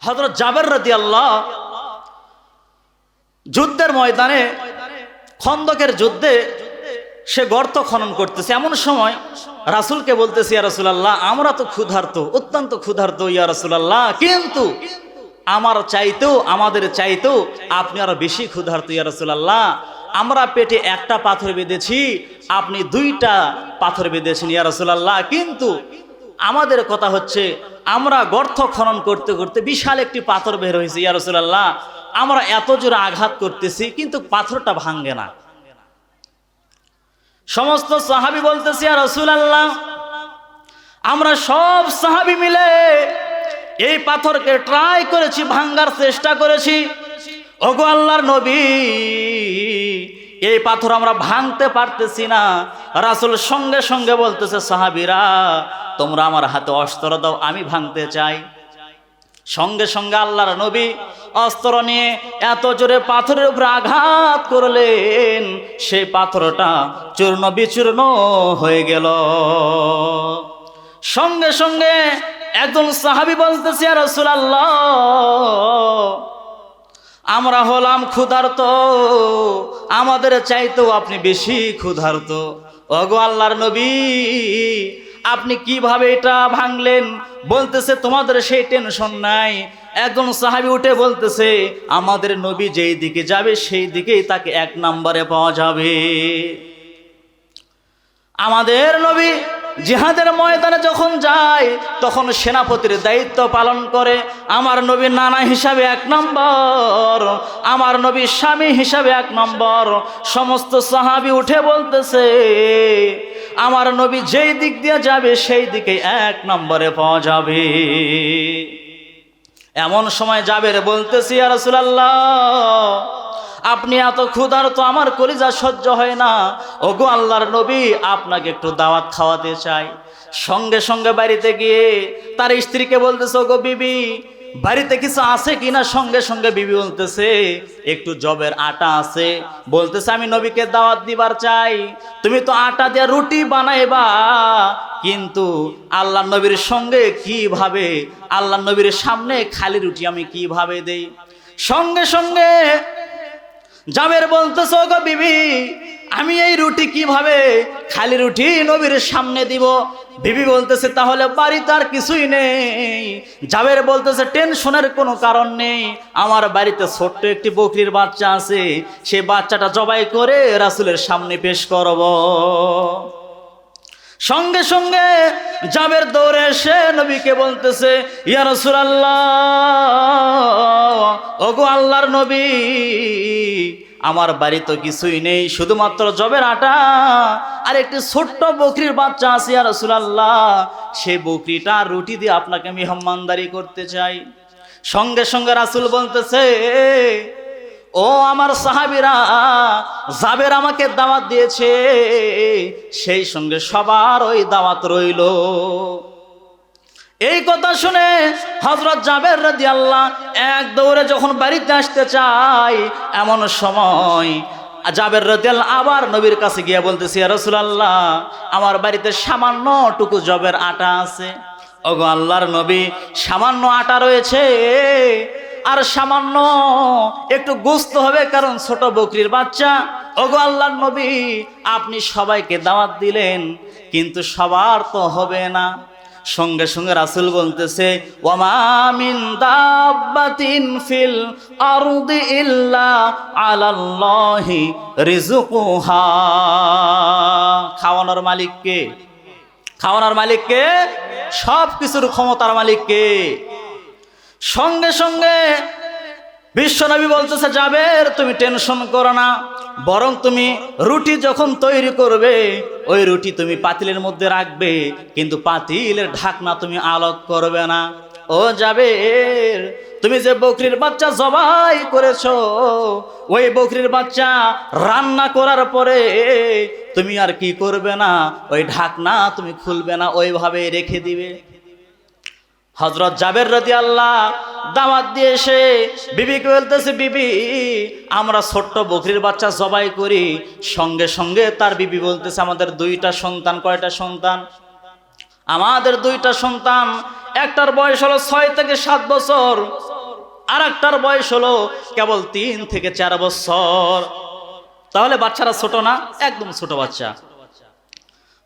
হযরত জাবের রাদিয়াল্লাহু যুদ্ধের ময়দানে, খন্দকের যুদ্ধে সে গর্ত খনন করতেছে। এমন সময় রাসূলকে বলতেছে, ইয়া রাসূলুল্লাহ, আমরা তো ক্ষুধার্ত, অত্যন্ত ক্ষুধার্ত ইয়া রাসূলুল্লাহ, কিন্তু আমাদের চাইতেও আপনি আরো বেশি ক্ষুধার্ত ইয়া রাসূলুল্লাহ। আমরা পেটে একটা পাথর বেঁধেছি, আপনি দুইটা পাথর বেঁধেছেন ইয়া রাসূলুল্লাহ। কিন্তু আমাদের কথা হচ্ছে, আমরা গর্ত খনন করতে করতে বিশাল একটি পাথর বের হয়েছে ইয়া রাসূলুল্লাহ, আমরা এত জোরে আঘাত করতেছি কিন্তু পাথরটা ভাঙে না। সমস্ত সাহাবী বলতেছে, ইয়া রাসূলুল্লাহ, আমরা সব সাহাবী মিলে এই পাথরকে ট্রাই করেছি, ভাঙার চেষ্টা করেছি। ওগো আল্লাহর নবী, এই পাথর আমরা ভাঙতে পারতেছি না। রাসূল সঙ্গে সঙ্গে বলতেছে, সাহাবীরা তোমরা আমার হাতে অস্ত্র দাও, আমি ভাঙতে চাই। সঙ্গে সঙ্গে আল্লাহর নবী অস্ত্র নিয়ে এত জোরে পাথরের উপরে আঘাত করলেন, সেই পাথরটা চূর্ণ বিচূর্ণ হয়ে গেল। সঙ্গে সঙ্গে একজন সাহাবী বলতেছে, ইয়া রাসূলুল্লাহ, আমরা হলাম ক্ষুধার্ত, আমাদের চাইতেও আপনি বেশি ক্ষুধার্ত। ওগো আল্লাহর নবী, আপনি কিভাবে এটা ভাঙলেন? বলতেছে, তোমাদের সেই টেনশন নাই। একজন সাহাবী উঠে বলতেছে, আমাদের নবী যেই দিকে যাবে সেই দিকেই তাকে এক নম্বরে পাওয়া যাবে। আমাদের নবী জিহাদের ময়দানে যখন যায় তখন সেনাপতির দায়িত্ব পালন করে। আমার নবী নানা হিসাবে এক নম্বর, আমার নবী স্বামী হিসাবে এক নম্বর। সমস্ত সাহাবী উঠে বলতেছে, আমার নবী যেই দিক দিয়ে যাবে সেই দিকে এক নম্বরে পাওয়া যাবে। এমন সময় জাবের বলতেছি, ইয়া রাসূলুল্লাহ, আপনি এত ক্ষুধার্ত, আমার কলিজা সহ্য হয় না। ওগো আল্লাহর নবী, আপনাকে একটু দাওয়াত খাওয়াতে চাই। সঙ্গে সঙ্গে বাড়িতে গিয়ে তার স্ত্রীকে বলতেছে, ওগো বিবি, বাড়িতে কিছু আছে কিনা? সঙ্গে সঙ্গে বিবি বলতেছে, একটু জবের আটা আছে। বলতেছে, আমি নবীকে দাওয়াত দিবার চাই, তুমি তো আটা দিয়ে রুটি বানাইবা, কিন্তু আল্লাহ নবীর সঙ্গে কিভাবে, আল্লাহ নবীর সামনে খালি রুটি আমি কিভাবে দেই? সঙ্গে সঙ্গে জাবের বলতেছে, ওগো বিবি, আমি এই রুটি কিভাবে খালি রুটি নবীর সামনে দিব? বিবি বলতেছে, তাহলে বাড়িতে আর কিছুই নেই? জাবের বলতেছে, টেনশনের কোনো কারণ নেই, আমার বাড়িতে ছোট্ট একটি বকরির বাচ্চা আছে, সেই বাচ্চাটা জবাই করে রাসূলের সামনে পেশ করব। সঙ্গে সঙ্গে জাবের দৌড়ে এসে নবীকে বলতেছে, ইয়া রাসূলুল্লাহ, ওগো আল্লাহর নবী, আমার বাড়ি তো কিছুই নেই, শুধুমাত্র জবের আটা আর একটি ছোট্ট বকরির বাচ্চা আছে। ইয়া রাসূলুল্লাহ, সেই বকরিটা রুটি দিয়ে আপনাকে মেহমানদারি করতে চাই। সঙ্গে সঙ্গে রাসূল বলতেছে, ও আমার সাহাবীরা, জাবের আমাকে দাওয়াত দিয়েছে, সেই সঙ্গে সবার ওই দাওয়াত রইল। এই কথা শুনে হযরত জাবের রাদিয়াল্লাহু এক দৌড়ে যখন বাড়িতে আসতে চায়, এমন সময় জাবের রাদিয়াল্লাহু আবার নবীর কাছে গিয়ে বলতেছে, ইয়া রাসূলুল্লাহ, আমার বাড়িতে সামান্য টুকু জবের আটা আছে। ওগো আল্লাহর নবী, সামান্য আটা রয়েছে আর সামান্য একটু গোশত হবে, কারণ ছোট বকরির বাচ্চা। ওগো আল্লাহর নবী, আপনি সবাইকে দাওয়াত দিলেন, কিন্তু সবার তো হবে না। সঙ্গে সঙ্গে রাসূল বলতেছে, ওয়ামা মিন দাব্বাতিন ফিল আরদি ইল্লা আলাল্লাহি রিজকুহা। খাওয়ানোর মালিক কে? খাওয়ানোর মালিক কে? সব কিছুর ক্ষমতার মালিক কে? সঙ্গে সঙ্গে বিশ্বনবী বলতেছে, জাবের, তুমি টেনশন করো না, বরং তুমি রুটি যখন তৈরি করবে ওই রুটি তুমি পাতিলের মধ্যে রাখবে, কিন্তু পাতিলের ঢাকনা তুমি আলোক করবে না। ও জাবের, তুমি যে বকরির বাচ্চা জবাই করেছো, ওই বকরির বাচ্চা রান্না করার পরে তুমি আর কি করবে না, ওই ঢাকনা তুমি খুলবে না, ওইভাবে রেখে দিবে। হযরত জাবের রাদিয়াল্লাহু দাওয়াত দিয়ে এসে বিবিকে বলতেছে, বিবি, আমরা ছোট্ট বকরির বাচ্চা জবাই করি। সঙ্গে সঙ্গে তার বিবি বলতেছে, আমাদের দুইটা সন্তান। কয়টা সন্তান? আমাদের দুইটা সন্তান। একটার বয়স হলো 6 থেকে 7 বছর, আর একটার বয়স হলো কেবল 3 থেকে 4 বছর। তাহলে বাচ্চারা ছোট না? একদম ছোট বাচ্চা।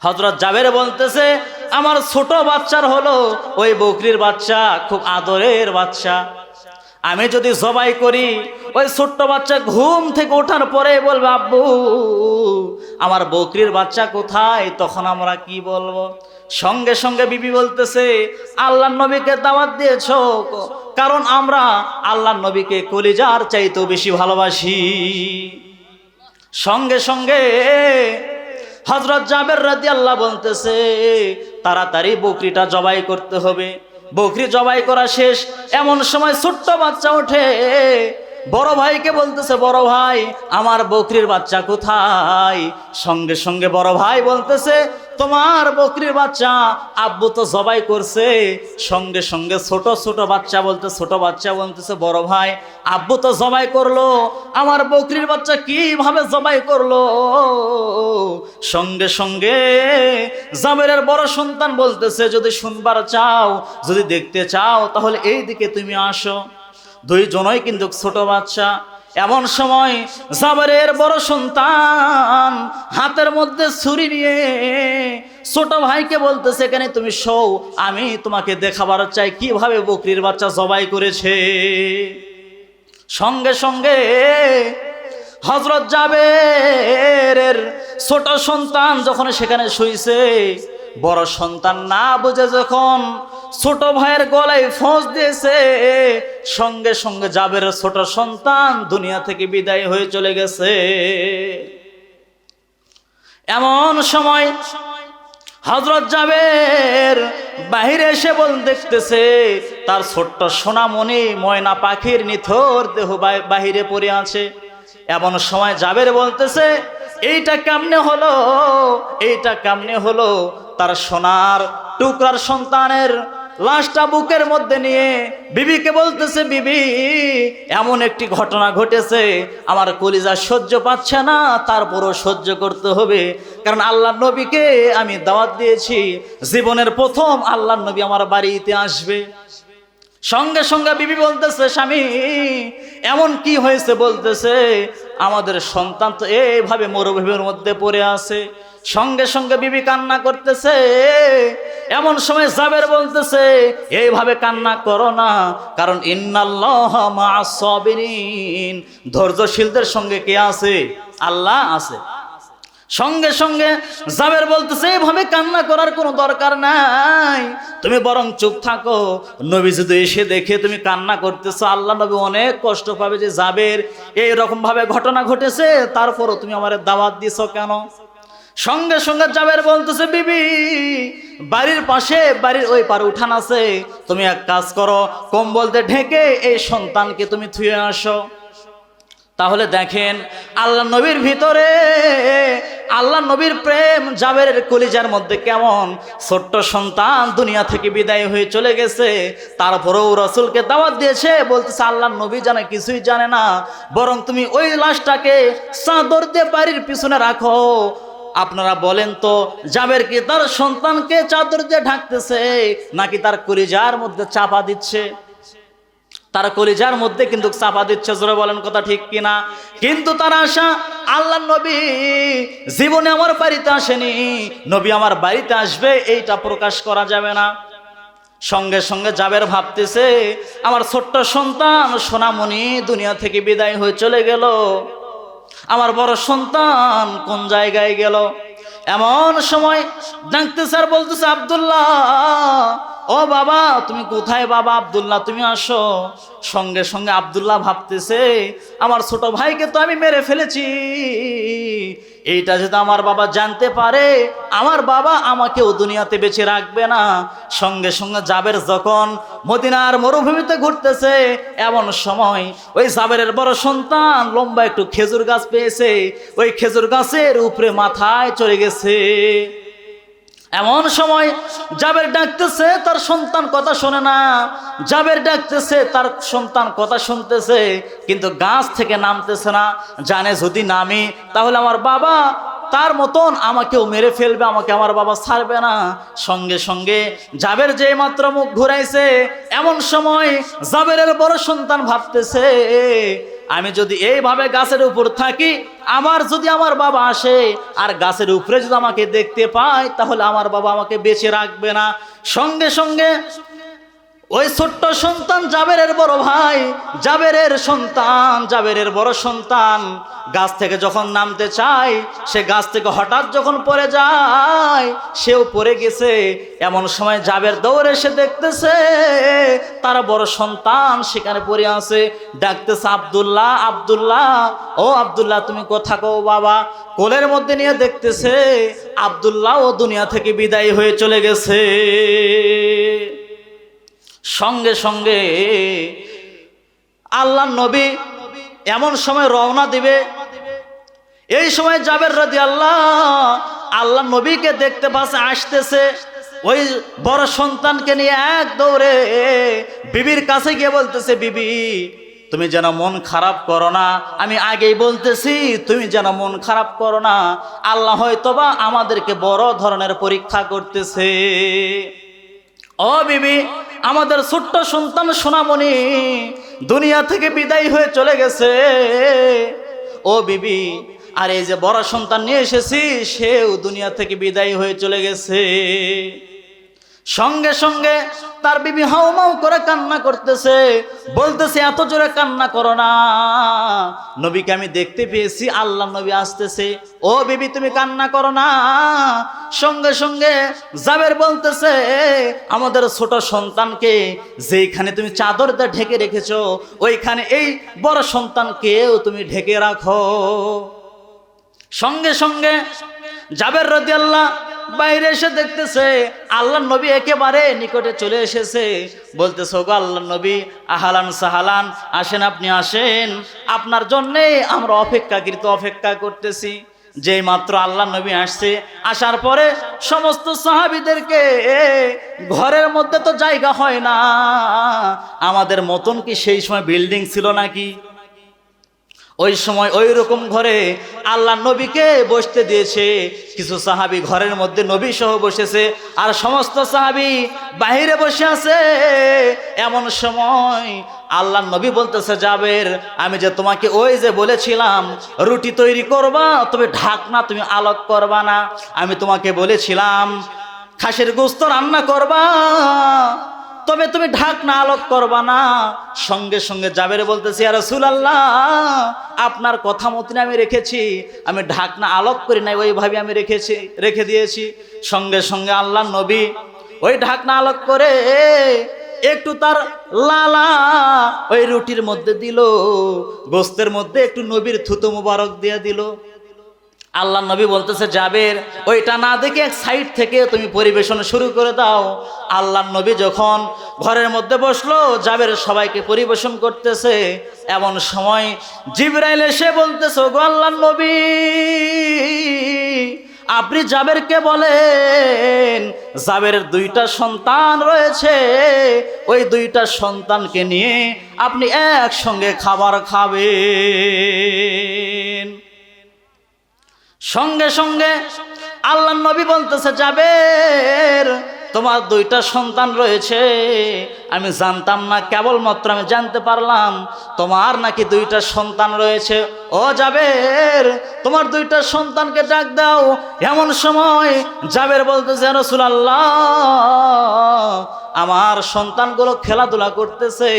হযরত জাবের বলতেছে আমার ছোট বাচ্চার হলো ওই বকরির বাচ্চা, খুব আদরের বাচ্চা। আমি যদি জবাই করি, ওই ছোট্ট বাচ্চা ঘুম থেকে ওঠার পরে বলবে আব্বু আমার বকরির বাচ্চা কোথায়? তখন আমরা কি বলবো? সঙ্গে সঙ্গে বিবি বলতেছে আল্লাহর নবীকে দাওয়াত দিয়েছো, কারণ আমরা আল্লাহর নবীকে কলিজার চাইতেও বেশি ভালোবাসি। সঙ্গে সঙ্গে হযরত জাবের রাদিয়াল্লাহু বলতেছে তাড়াতাড়ি বকরিটা জবাই করতে হবে। বকরি জবাই করা শেষ, এমন সময় ছোট্ট বাচ্চা ওঠে, বড় ভাইকে বলতেছে বড় ভাই আমার বকরির বাচ্চা কোথায়? সঙ্গে সঙ্গে বড় ভাই বলতেছে তোমার বকরির বাচ্চা আব্বু তো জবাই করছে। সঙ্গে সঙ্গে ছোট বাচ্চা বলতেছে বড় ভাই আব্বু তো জবাই করলো, আমার বকরির বাচ্চা কিভাবে জবাই করলো? সঙ্গে সঙ্গে জাবেরের বড় সন্তান বলতেছে যদি শুনবার চাও, যদি দেখতে চাও তাহলে এই দিকে তুমি আসো। দুইজনই কিন্তু ছোট বাচ্চা। এমন সময় জাবেরের বড় সন্তান হাতের মধ্যে ছুরি নিয়ে ছোট ভাইকে বলতেছে এখানে তুমি শোও, আমি তোমাকে দেখাবার চাই কিভাবে বকরির বাচ্চা জবাই করেছে। সঙ্গে সঙ্গে হযরত জাবেরের ছোট সন্তান যখন সেখানে শুইছে, বড় সন্তান না বুঝে যখন ছোট ভাইয়ের গলায় ফোঁস দিয়েছে, সঙ্গে সঙ্গে জাবেরের ছোট সন্তান দুনিয়া থেকে বিদায় হয়ে চলে গেছে। এমন সময় হযরত জাবের বাহিরে এসে দেখতেছে তার ছোট্ট সোনামণি ময়না পাখির নিথর দেহ বাহিরে পড়ে আছে। এমন সময় জাবের বলতেছে এইটা কেমনে হলো? তার সোনার টুকরার সন্তানের লাশটা বুকের মধ্যে নিয়ে বিবিকে বলতেছে বিবি এমন একটি ঘটনা ঘটেছে, আমার কলিজা সহ্য পাচ্ছে না, তারপরও সহ্য করতে হবে, কারণ আল্লাহর নবীকে আমি দাওয়াত দিয়েছি, জীবনের প্রথম আল্লাহর নবী আমার বাড়িতে আসবে। সঙ্গে সঙ্গে বিবি বলতেছে স্বামী এমন কি হয়েছে? বলতেছে আমাদের সন্তান তো এইভাবে মরুভূমির মধ্যে পড়ে আছে। সঙ্গে সঙ্গে বিবি কান্না করতেছে। এমন সময় জাবের বলতেছে এইভাবে কান্না করো না, কারণ ইন্নাল্লাহা মা'আস সাবিরিন, ধৈর্যশীলদের সঙ্গে কে আছে? আল্লাহ আছে। সঙ্গে সঙ্গে জাবের বলতেছে এইভাবে কান্না করার কোনো দরকার নাই, তুমি বরং চুপ থাকো, নবী যদি এসে দেখে তুমি কান্না করতেছো আল্লাহ নবী অনেক কষ্ট পাবে যে জাবের এইরকম ভাবে ঘটনা ঘটেছে, তারপরও তুমি আমার দাওয়াত দিছো কেন? সঙ্গে সঙ্গে জাবের বলতেছে বিবি বাড়ির পাশে বাড়ির ওই পারে উঠান আছে, তুমি এক কাজ করো কম্বল দিয়ে ঢেকে এই সন্তানকে তুমি থুয়ে আসো। তাহলে দেখেন আল্লাহ নবীর ভিতরে আল্লাহ নবীর প্রেম জাবেরের কলিজার মধ্যে কেমন। ছোট্ট সন্তান দুনিয়া থেকে বিদায় হয়ে চলে গেছে, তারপরেও রাসূলকে দাওয়াত দিয়েছে, বলতেছে আল্লাহ নবী জানে কিছুই জানে না, বরং তুমি ওই লাশটাকে চাদর দিয়ে বাড়ির পিছনে রাখো। আপনারা বলেন তো জাবের কি তার সন্তানকে চাদর দিয়ে ঢাকতেছে নাকি তার কলিজার মধ্যে চাপা দিচ্ছে? তার কলিজার মধ্যে কিন্তু চাপা দিচ্ছে। জোরে বলেন কথা ঠিক কিনা? কিন্তু তার আশা আল্লাহ নবী জীবনে আমার বাড়িতে আসেনি, নবী আমার বাড়িতে আসবে এইটা প্রকাশ করা যাবে না। সঙ্গে সঙ্গে জাবের ভাবতেছে আমার ছোট্ট সন্তান সোনামণি দুনিয়া থেকে বিদায় হয়ে চলে গেল, আমার বড় সন্তান কোন জায়গায় গেল? এমন সময় ডাকতেছে আর বলতেছে আব্দুল্লাহ, ও বাবা তুমি কোথায়? বাবা আব্দুল্লাহ তুমি আসো। সঙ্গে সঙ্গে আব্দুল্লাহ ভাবতেছে আমার ছোট ভাইকে তো আমি মেরে ফেলেছি, এইটা যদি আমার বাবা জানতে পারে আমার বাবা আমাকেও দুনিয়াতে বেঁচে রাখবে না। সঙ্গে সঙ্গে জাবের যখন মদিনার মরুভূমিতে ঘুরতেছে, এমন সময় ওই জাবেরের বড় সন্তান লম্বা একটু খেজুর গাছ পেয়েছে, ওই খেজুর গাছের উপরে মাথায় চড়ে গেছে। এমন সময় জাবের ডাকতেছে, তার সন্তান কথা শোনে না। জাবের ডাকতেছে, তার সন্তান কথা শুনতেছে, কিন্তু গাছ থেকে নামতেছে না। জানে যদি নামি তাহলে আমার বাবা তার মতন আমাকেও মেরে ফেলবে, আমাকে আমার বাবা ছাড়বে না। সঙ্গে সঙ্গে জাবের যে মাত্র মুখ ঘুরাইছে, এমন সময় জাবেরের বড় সন্তান ভাবতেছে, আমি যদি এইভাবে গাছের উপর থাকি, যদি আমার বাবা আসে আর গাছের উপরে যদি আমাকে দেখতে পায়, তাহলে আমার বাবা আমাকে বেঁচে রাখবে না। সঙ্গে সঙ্গে ওই ছোট্ট সন্তান জাবেরের বড় ভাই, জাবেরের বড় সন্তান গাছ থেকে যখন নামতে চায়, সে গাছ থেকে হঠাৎ যখন পড়ে যায়, সেও পড়ে গেছে। এমন সময় জাবের দৌড়ে এসে দেখতেছে তার বড় সন্তান সেখানে পড়ে আছে, ডাকতেছে, আব্দুল্লাহ, আব্দুল্লাহ, ও আব্দুল্লাহ, তুমি কোথা গো বাবা? কোলের মধ্যে নিয়ে দেখতেছে আব্দুল্লাহ ও দুনিয়া থেকে বিদায় হয়ে চলে গেছে। সঙ্গে সঙ্গে আল্লাহর নবী এমন সময় রওনা দিবে। এই সময় জাবের আল্লাহর নবীকে দেখতে পাচ্ছে আসতেছে, ওই বড় সন্তানকে নিয়ে এক দৌড়ে বিবির কাছে গিয়ে বলতেছে, বিবি, তুমি যেন মন খারাপ করো না, আমি আগেই বলতেছি তুমি যেন মন খারাপ করো না, আল্লাহ হয়তোবা আমাদেরকে বড় ধরনের পরীক্ষা করতেছে। ও বিবি, আমাদের ছোট্ট সন্তান সোনামণি দুনিয়া থেকে বিদায় হয়ে চলে গেছে। ও বিবি, আর এই যে বড় সন্তান নিয়ে এসেছি, সেও দুনিয়া থেকে বিদায় হয়ে চলে গেছে। সঙ্গে সঙ্গে তার বিবি হাউমাউ করে কান্না করতেছে, বলতেছে, এত জোরে কান্না করো না, নবীকে আমি দেখতে পেয়েছি, আল্লাহ নবী আসতেছে। ও বিবি, তুমি কান্না করো না। সঙ্গে সঙ্গে জাবের বলতেছে, আমাদের ছোট সন্তানকে যেখানে তুমি চাদর দিয়ে ঢেকে রেখেছো, ওইখানে এই বড় সন্তানকেও তুমি ঢেকে রাখো। সঙ্গে সঙ্গে জাবের রাদিয়াল্লাহু বাইরে এসে দেখতেছে আল্লাহর নবী একেবারে নিকটে চলে এসেছে। বলতেছে, ওগো আল্লাহর নবী, আহলান সাহালান, আসেন, আপনি আসেন, আপনার জন্যে আমরা অপেক্ষা করতেছি। যেই মাত্র আল্লাহর নবী আসছে, আসার পরে সমস্ত সাহাবীদেরকে, ঘরের মধ্যে তো জায়গা হয় না, আমাদের মতন কি সেই সময় বিল্ডিং ছিল নাকি? ওই সময় ওই রকম ঘরে আল্লাহ নবীকে বসতে দিয়েছে। কিছু সাহাবী ঘরের মধ্যে নবী সহ বসেছে, আর সমস্ত সাহাবী বাহিরে বসে আছে। এমন সময় আল্লাহ নবী বলতেছে, জাবের, আমি যে তোমাকে ওই যে বলেছিলাম রুটি তৈরি করবা, তবে ঢাকনা তুমি আলোক করবা না, আমি তোমাকে বলেছিলাম খাসির গোশত রান্না করবা, তবে তুমি ঢাকনা আলোক করবা না। সঙ্গে সঙ্গে জাবের বলতেছি, ইয়া রাসূলুল্লাহ, আপনার কথা মতন আমি রেখেছি, আমি ঢাকনা আলোক করি নাই, ওইভাবে আমি রেখে দিয়েছি। সঙ্গে সঙ্গে আল্লাহর নবী ওই ঢাকনা আলোক করে একটু তার লালা ওই রুটির মধ্যে দিল, গোশতের মধ্যে একটু নবীর থুতু মুবারক দিয়ে দিল। আল্লাহ নবী বলতেছে, জাবের, ওইটা না দেখে এক সাইড থেকে তুমি পরিবেশন শুরু করে দাও। আল্লাহ নবী যখন ঘরের মধ্যে বসলো, জাবের সবাইকে পরিবেশন করতেছে। এমন সময় জিবরাইল এসে বলতেছে, ওগো আল্লাহ নবী, আপনি জাবেরকে বলেন, জাবেরের দুইটা সন্তান রয়েছে, ওই দুইটা সন্তানকে নিয়ে আপনি একসঙ্গে খাবার খাবেন। সঙ্গে সঙ্গে আল্লাহর নবী বলতেছে, জাবের, তোমার দুইটা সন্তান রয়েছে, আমি জানতাম না, কেবলমাত্র আমি জানতে পারলাম তোমার নাকি দুইটা সন্তান রয়েছে। ও জাবের, তোমার দুইটা সন্তানকে ডাক দাও। এমন সময় জাবের বলতেছে, ইয়া রাসূলুল্লাহ, আমার সন্তানগুলো খেলাধুলা করতেছে,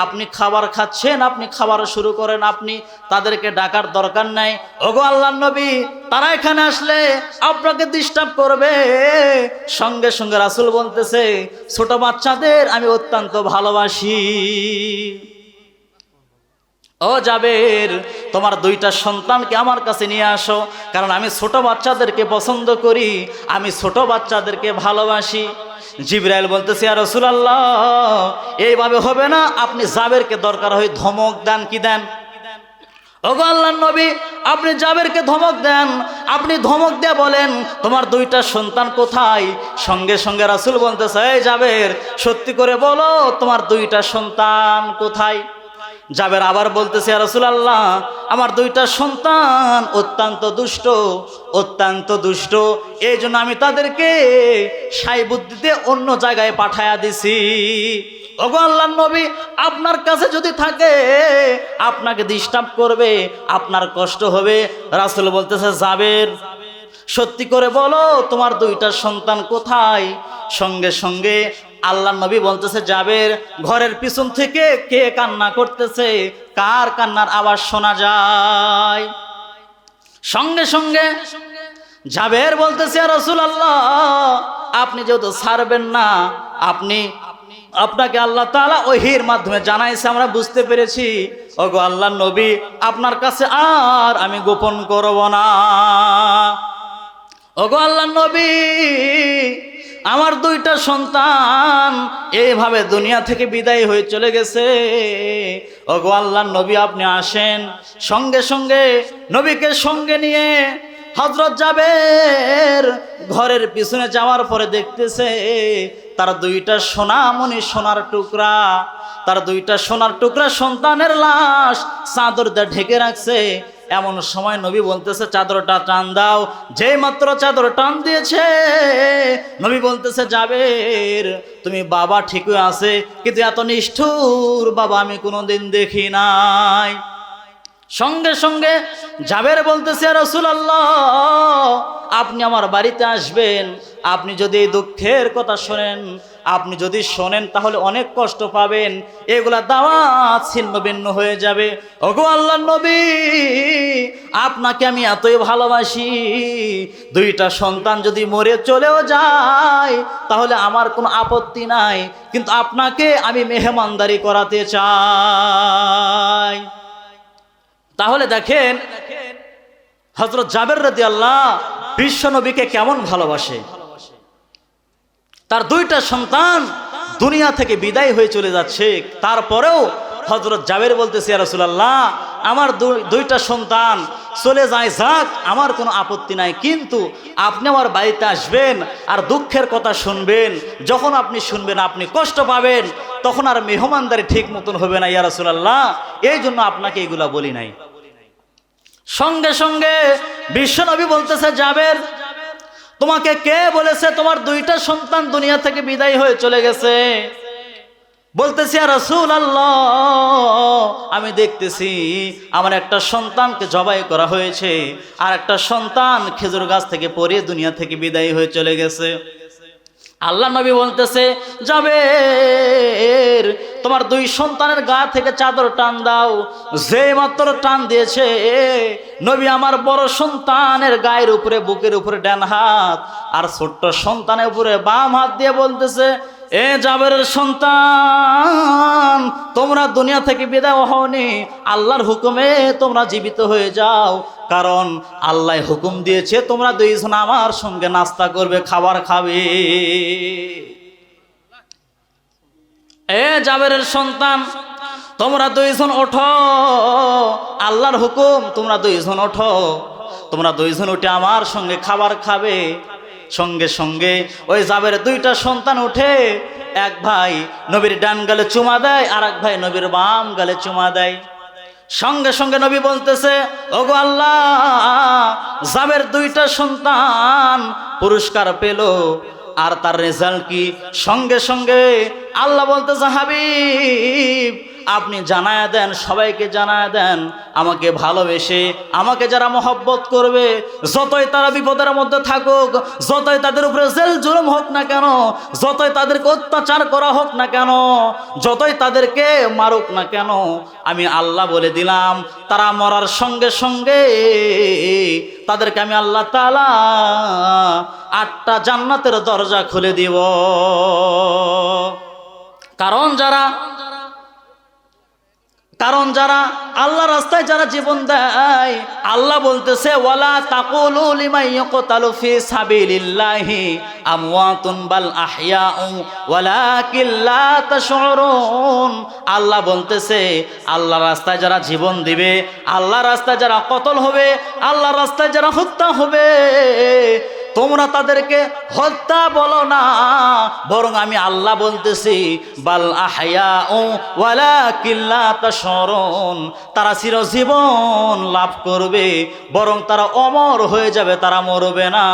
আপনি খাবার খাচ্ছেন, আপনি খাবার শুরু করেন, আপনি তাদেরকে ডাকার দরকার নাই। ওগো আল্লাহর নবী, তারা এখানে আসলে আপনাকে ডিস্টার্ব করবে। সঙ্গে সঙ্গে রাসূল বলতেছে, ছোট বাচ্চাদের আমি অত্যন্ত ভালোবাসি। ও জাবের, তোমার দুইটা সন্তানকে আমার কাছে নিয়ে আসো, কারণ আমি ছোট বাচ্চাদেরকে পছন্দ করি, আমি ছোট বাচ্চাদেরকে ভালোবাসি। জিবরাইল বলতেছে, ইয়া রাসূলুল্লাহ, এইভাবে হবে না, আপনি জাবেরকে দরকার হয় ধমক দেন। কি দেন? ওগো আল্লাহর নবী, আপনি জাবেরকে ধমক দেন, আপনি ধমক দিয়ে বলেন, তোমার দুইটা সন্তান কোথায়? সঙ্গে সঙ্গে রাসূল বলতেছে, এই জাবের, সত্যি করে বলো, তোমার দুইটা সন্তান কোথায়? জাবের আবার বলতেছে ইয়া রাসূলুল্লাহ, আমার দুইটা সন্তান অত্যন্ত দুষ্ট, এই জন্য আমি তাদেরকে সাই বুদ্ধিতে অন্য জায়গায় পাঠায়া দিছি। ওগো আল্লাহর নবী, আপনার কাছে যদি থাকে আপনাকে ডিস্টার্ব করবে, আপনার কষ্ট হবে। রাসূল বলতেছে জাবের, সত্যি করে বলো তোমার দুইটা সন্তান কোথায়? সঙ্গে সঙ্গে আল্লাহর নবী বলতেছে জাবের, ঘরের পিছন থেকে কে কান্না করতেছে, কার কান্নার আওয়াজ শোনা যায়। সঙ্গে সঙ্গে জাবের বলতেছে ইয়া রাসূলুল্লাহ, আপনি যেহেতু ছাড়বেন না, আপনাকে আল্লাহ তাআলা ওহীর মাধ্যমে জানাইছে, আমরা বুঝতে পেরেছি। ওগো আল্লাহর নবী, আপনার কাছে আর আমি গোপন করব না। ওগো আল্লাহর নবী, আমার দুইটা সন্তান এইভাবে দুনিয়া থেকে বিদায় হয়ে চলে গেছে। ওগো আল্লাহর নবী, আপনি আসেন। সঙ্গে সঙ্গে নবীকে সঙ্গে নিয়ে হযরত জাবের ঘরের পিছনে যাওয়ার পরে দেখতেছে তার দুইটা সোনামণি, সোনার টুকরা সন্তানের লাশ চাদর দিয়ে ঢেকে রাখছে। এমন সময় নবী বলতেছে চাদরটা টান দাও। যেই মাত্র চাদর টান দিয়েছে, নবী বলতেছে জাবের, তুমি বাবা ঠিকই আছে, কিন্তু এত নিষ্ঠুর বাবা আমি কোনোদিন দেখি নাই। সঙ্গে সঙ্গে জাবের বলতেছে ইয়া রাসূলুল্লাহ, আপনি আমার বাড়িতে আসবেন। আপনি যদি এই দুঃখের কথা শোনেন, তাহলে অনেক কষ্ট পাবেন, এগুলা দাওয়াত ছিন্ন ভিন্ন হয়ে যাবে। ওগো আল্লাহর নবী, আপনাকে আমি এতই ভালোবাসি, দুইটা সন্তান যদি মরে চলেও যায় তাহলে আমার কোনো আপত্তি নাই, কিন্তু আপনাকে আমি মেহমানদারি করাতে চাই। তাহলে দেখেন হযরত জাবের রাদিয়াল্লাহু বিশ্ব নবীকে কেমন ভালোবাসে। তার দুইটা সন্তান দুনিয়া থেকে বিদায় হয়ে চলে যাচ্ছে, তারপরেও হযরত জাবের বলতেছে ইয়া রাসূলুল্লাহ, আমার দুইটা সন্তান চলে যায় যাক, আমার কোনো আপত্তি নাই, কিন্তু আপনি আমার বাড়িতে আসবেন আর দুঃখের কথা শুনবেন। যখন আপনি শুনবেন আপনি কষ্ট পাবেন, তখন আর মেহমানদারি ঠিক মতন হবে না ইয়া রাসূলুল্লাহ, এই জন্য আপনাকে এগুলা বলি নাই। সঙ্গে সঙ্গে বিশ্বনবী বলতেছে জাবের, তোমাকে কে বলেছে তোমার দুইটা সন্তান দুনিয়া থেকে বিদায় হয়ে চলে গেছে? বলতেছি ইয়া রাসূলুল্লাহ, আমি দেখতেছি আমার একটা সন্তানকে জবাই করা হয়েছে, আর একটা সন্তান খেজুর গাছ থেকে পড়ে দুনিয়া থেকে বিদায় হয়ে চলে গেছে। আল্লাহ নবী বলতেছে জাবের, তোমার দুই সন্তানের গা থেকে চাদর টান দাও। যে মাত্র টান দিয়েছে, নবী আমার বড় সন্তানের গায়ের উপরে, বুকের উপরে ডান হাত, আর ছোট্ট সন্তানের উপরে বাম হাত দিয়ে বলতেছে, এ জাবেরের সন্তান, তোমরা দুনিয়া থেকে বিদায় হওনি, আল্লাহর হুকুমে তোমরা জীবিত হয়ে যাও, কারণ আল্লাহ হুকুম দিয়েছে তোমরা দুইজন আমার সঙ্গে নাস্তা করবে, খাবার খাবে। এ জাবেরের সন্তান, তোমরা দুইজন ওঠো, আল্লাহর হুকুম, তোমরা দুইজন ওঠো, তোমরা দুইজন উঠে আমার সঙ্গে খাবার খাবে। সঙ্গে সঙ্গে ওই জাবের দুইটা সন্তান উঠে, এক ভাই নবীর ডান গালে চুমা দেয়, আর এক ভাই নবীর বাম গালে চুমা দেয়। সঙ্গে সঙ্গে নবী বলতেছে, ওগো আল্লাহ, জাবের দুইটা সন্তান পুরস্কার পেল, আর তার রেজাল্ট কি? সঙ্গে সঙ্গে আল্লাহ বলতেছে, হাবিব আপনি জানায়া দেন, সবাইকে জানায়া দেন, আমাকে ভালোবেসে আমাকে যারা মহব্বত করবে, যতই তারা বিপদের মধ্যে থাকুক, যতই তাদের উপরে জেল জুলুম হোক না কেন, যতই তাদেরকে অত্যাচার করা হোক না কেন, যতই তাদেরকে মারুক না কেন, আমি আল্লাহ বলে দিলাম, তারা মরার সঙ্গে সঙ্গে তাদেরকে আমি আল্লাহ তাআলা 8টা জান্নাতের দরজা খুলে দিব। কারণ যারা আল্লাহ রাস্তায় যারা জীবন দেয়, আল্লাহ বলতেছে, ওয়ালা তাকুলু লিমান ইয়াকতালু ফি সাবিলিল্লাহি আমওয়াতুন বাল আহইয়াউ ওয়ালাকিন লা তাশউরুন। আল্লাহ বলতেছে, আল্লাহ রাস্তায় যারা জীবন দিবে, আল্লাহ রাস্তায় যারা কতল হবে, আল্লাহ রাস্তায় যারা হত্যা হবে, তোমরা তাদেরকে হত্যা বলো না, বরং আমি আল্লাহ বলতেছি বাল আহয়াউ ওয়ালাকিন লা তাশউরুন, তারা চিরজীবন লাভ করবে, বরং তারা অমর হয়ে যাবে, তারা মরবে না।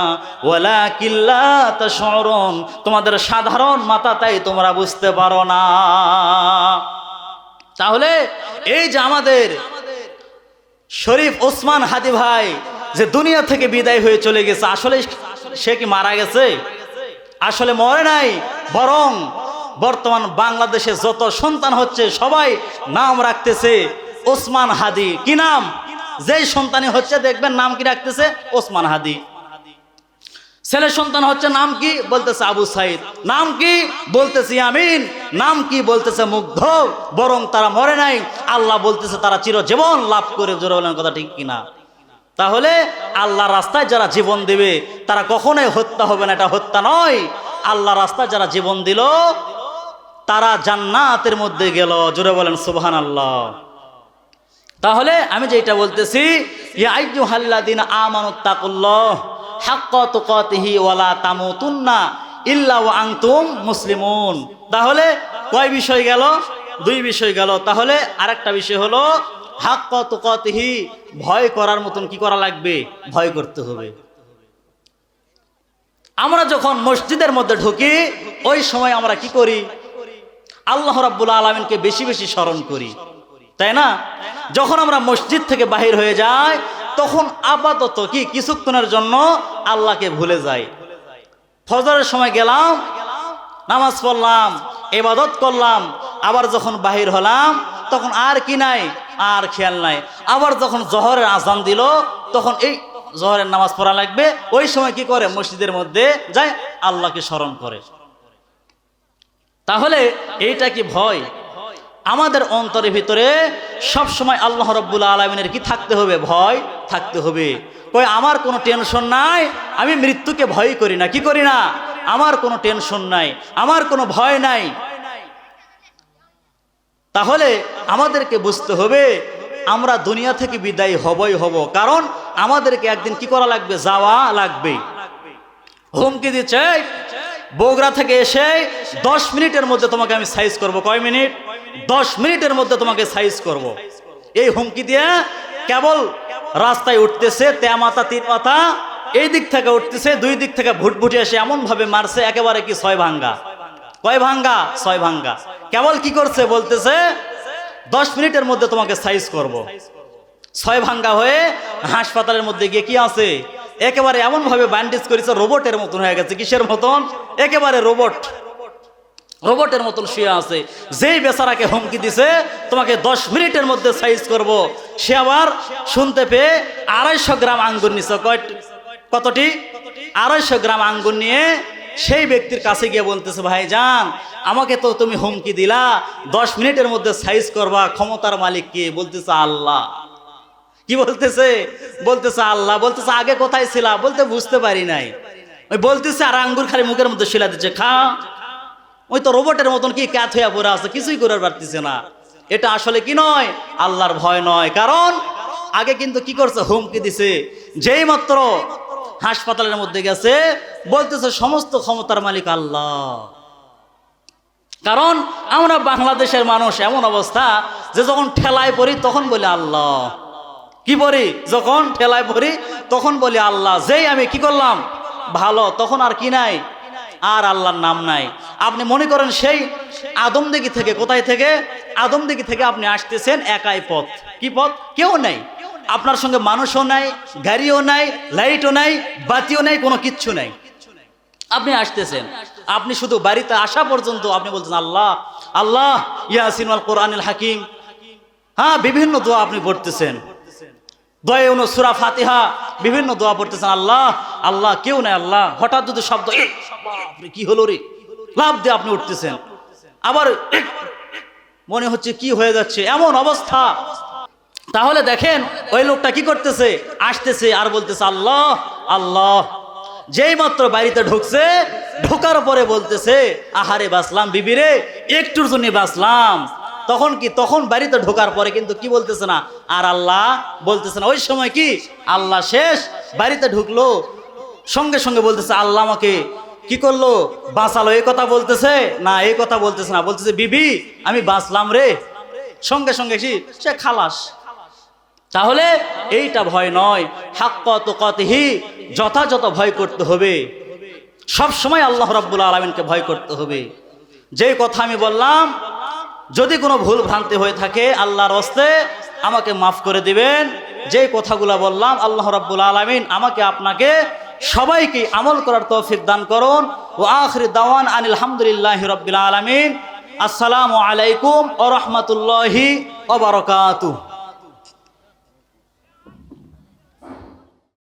ওয়ালাকিন লা তাশউরুন, তোমাদের সাধারণ মাথা তাই তোমরা বুঝতে পারো না। তাহলে এই যে আমাদের শরীফ ওসমান হাদি ভাই যে দুনিয়া থেকে বিদায় হয়ে চলে গেছে, আসলে সে কি মারা গেছে? আসলে মরে নাই, বরং বর্তমান বাংলাদেশে যত সন্তান হচ্ছে সবাই নাম রাখতেছে ওসমান হাদি। কি নাম? যেই সন্তানই হচ্ছে দেখবেন নাম কি রাখতেছে? ওসমান হাদি। ছেলে সন্তান হচ্ছে নাম কি? বলতেছে আবু সাইদ। নাম কি? বলতেছে ইয়ামিন। নাম কি? বলতেছে মুগ্ধ। বরং তারা মরে নাই, আল্লাহ বলতেছে তারা চিরজীবন লাভ করে। জোরে বলেন কথা ঠিক কিনা? তাহলে আল্লাহর রাস্তায় যারা জীবন দেবে তারা কখনোই হত্যা হবে না, এটা হত্যা নয়। আল্লাহর রাস্তায় যারা জীবন দিল তারা জান্নাতের মধ্যে গেল। জোরে বলেন সুবহানাল্লাহ। তাহলে আমি যেটা বলতেছি, ইয়া আইয়ুহাল্লাযীনা আমানুত্তাকুল্লাহ হাক্কা তুকাতিহি ওয়ালা তামুতুন্না ইল্লা ওয়া আনতুম মুসলিমুন। তাহলে কয় বিষয় গেল? দুই বিষয় গেল। তাহলে আরেকটা বিষয় হলো হাক্কা তুকাতিহি, ভয় করার মতন কি করা লাগবে? ভয় করতে হবে। আমরা যখন মসজিদের মধ্যে ঢুকি ওই সময় আমরা কি করি? আল্লাহ রাব্বুল আলামিনকে বেশি বেশি স্মরণ করি, তাই না? যখন আমরা মসজিদ থেকে বাহির হয়ে যাই তখন আপাতত কি কিছুক্ষণের জন্য আল্লাহকে ভুলে যাই। ফজরের সময় গেলাম, নামাজ পড়লাম, ইবাদত করলাম, আবার যখন বাহির হলাম তখন আর কি নাই? আর খেয়াল নাই। আবার যখন জোহরের আজান দিল তখন এই জোহরের নামাজ পড়া লাগবে, ওই সময় কি করে? মসজিদের মধ্যে যায়, আল্লাহকে স্মরণ করে। তাহলে এইটা কি ভয়? আমাদের অন্তরের ভিতরে সব সময় আল্লাহ রাব্বুল আলামিনের কি থাকতে হবে? ভয় থাকতে হবে। কই আমার কোনো টেনশন নাই, আমি মৃত্যুকে ভয় করি না। কি করি না? আমার কোনো টেনশন নাই, আমার কোনো ভয় নাই। তাহলে আমাদেরকে বুঝতে হবে আমরা দুনিয়া থেকে বিদায় হবই হব, কারণ আমাদেরকে একদিন কি করা লাগবে? যাওয়া লাগবে। হুমকি দিচ্ছে বগুড়া থেকে এসে 10 মিনিটের মধ্যে তোমাকে আমি সাইজ করব। কয় মিনিট? 10 মিনিটের মধ্যে তোমাকে সাইজ করব। এই হুমকি দিয়ে কেবল রাস্তায় উঠতেছে তেমাতা তিন মাথা, এই দিক থেকে উঠতেছে, দুই দিক থেকে ভুটভুটে এসে এমন ভাবে মারছে একেবারে কি 6 ভাঙ্গা। কয় ভাঙ্গা? 6 ভাঙ্গা। কেবল কি করছে? বলতেছে 10 মিনিটের মধ্যে তোমাকে সাইজ করব। 6 ভাঙ্গা হয়ে হাসপাতালের মধ্যে গিয়ে কি আছে? একেবারে এমন ভাবে ব্যান্ডেজ করেছে রোবটের মতন হয়ে গেছে। কিসের মতন? একেবারে রোবটের মতন শুয়ে আছে। যেই বেচারাকে হুমকি দিছে তোমাকে 10 মিনিটের মধ্যে সাইজ করব, সে আবার শুনতে পেয়ে 250 গ্রাম আঙ্গুর নিছে। কতটি? 250 গ্রাম আঙ্গুর নিয়ে সেই ব্যক্তির কাছে গিয়ে বলতেছে, ভাইজান আমাকে তো তুমি হুমকি দিলা 10 মিনিটের মধ্যে সাইজ করবা, ক্ষমতার মালিক কে? বলতেছে আল্লাহ। কি বলতেছে? বলতেছে আল্লাহ। বলতেছে আগে কোথায় ছিলা? বলতে বুঝতে পারি নাই। ওই বলতেছে আর আঙ্গুর খালি মুখের মধ্যে শিলা দিচ্ছে, খা। ওই তো রোবটের মতন কি ক্যাথ হইয়া পড়ে আছে, কিছুই করার পারতেছে না। এটা আসলে কি নয়? আল্লাহর ভয় নয়। কারণ আগে কিন্তু কি করছে? হুমকি দিছে। যেই মাত্র হাসপাতালের মধ্যে গেছে বলতেছে সমস্ত ক্ষমতার মালিক আল্লাহ। কারণ আমরা বাংলাদেশের মানুষ এমন অবস্থা যে যখন ঠেলায় পড়ি তখন বলি আল্লাহ। কি পড়ি? যখন ঠেলায় পড়ি তখন বলি আল্লাহ। যেই আমি কি করলাম? ভালো, তখন আর কি নাই? আর আল্লাহর নাম নাই। আপনি মনে করেন সেই আদমদিঘি থেকে, কোথায় থেকে? আদমদিঘি থেকে আপনি আসতেছেন একাই পথ। কি পথ? কেউ নাই আপনার সঙ্গে, মানুষও নাই, গাড়িও নাই, লাইটও নাই, বাতিও নাই, কোনো কিচ্ছু নাই। আপনি আসতেছেন, আপনি শুধু বাড়িতে আসা পর্যন্ত আপনি বলছেন আল্লাহ আল্লাহ, ইয়াসিন ওয়াল কোরআনুল হাকিম। হ্যাঁ, বিভিন্ন দোয়া আপনি পড়তেছেন, দোয়া সূরা ফাতিহা, বিভিন্ন দোয়া পড়তেছেন আল্লাহ আল্লাহ। কেউ নাই আল্লাহ। হঠাৎ যদি শব্দ কি হলো রে, লাভ দিয়ে আপনি উঠতেছেন, আবার মনে হচ্ছে কি হয়ে যাচ্ছে, এমন অবস্থা। তাহলে দেখেন ওই লোকটা কি করতেছে? আসতেছে আর বলতেছে আল্লাহ আল্লাহ। যেই মাত্র বাড়িতে ঢুকছে, ঢোকার পরে বলতেছে আহারে বাঁচলাম বিবিরে, একটুর জন্য বাঁচলাম। তখন কি? তখন বাড়িতে ঢোকার পরে কিন্তু কি বলতেছে না আর আল্লাহ বলতেছে না। ওই সময় কি? আল্লাহ শেষ। বাড়িতে ঢুকলো, সঙ্গে সঙ্গে বলতেছে আল্লাহ আমাকে কি করলো, বাঁচালো, এই কথা বলতেছে না, এই কথা বলতেছে না, বলতেছে বিবি আমি বাঁচলাম রে, সঙ্গে সঙ্গে সে খালাস। তাহলে এইটা ভয় নয়, হাক্ক তুকাতিহি, যথাযথ ভয় করতে হবে, সব সময় আল্লাহ রাব্বুল আলামিনকে ভয় করতে হবে। যেই কথা আমি বললাম, যদি কোনো ভুল ভ্রান্তি হয়ে থাকে আল্লাহর হস্তে আমাকে মাফ করে দিবেন। যে কথাগুলো বললাম আল্লাহ রাব্বুল আলামিন আমাকে আপনাকে সবাইকে আমল করার তৌফিক দান করুন। ওয়া আখির দাওয়ান আনিল হামদুলিল্লাহি রাব্বিল আলামিন। আসসালামু আলাইকুম ওয়া রাহমাতুল্লাহি ওয়া বারাকাতুহু।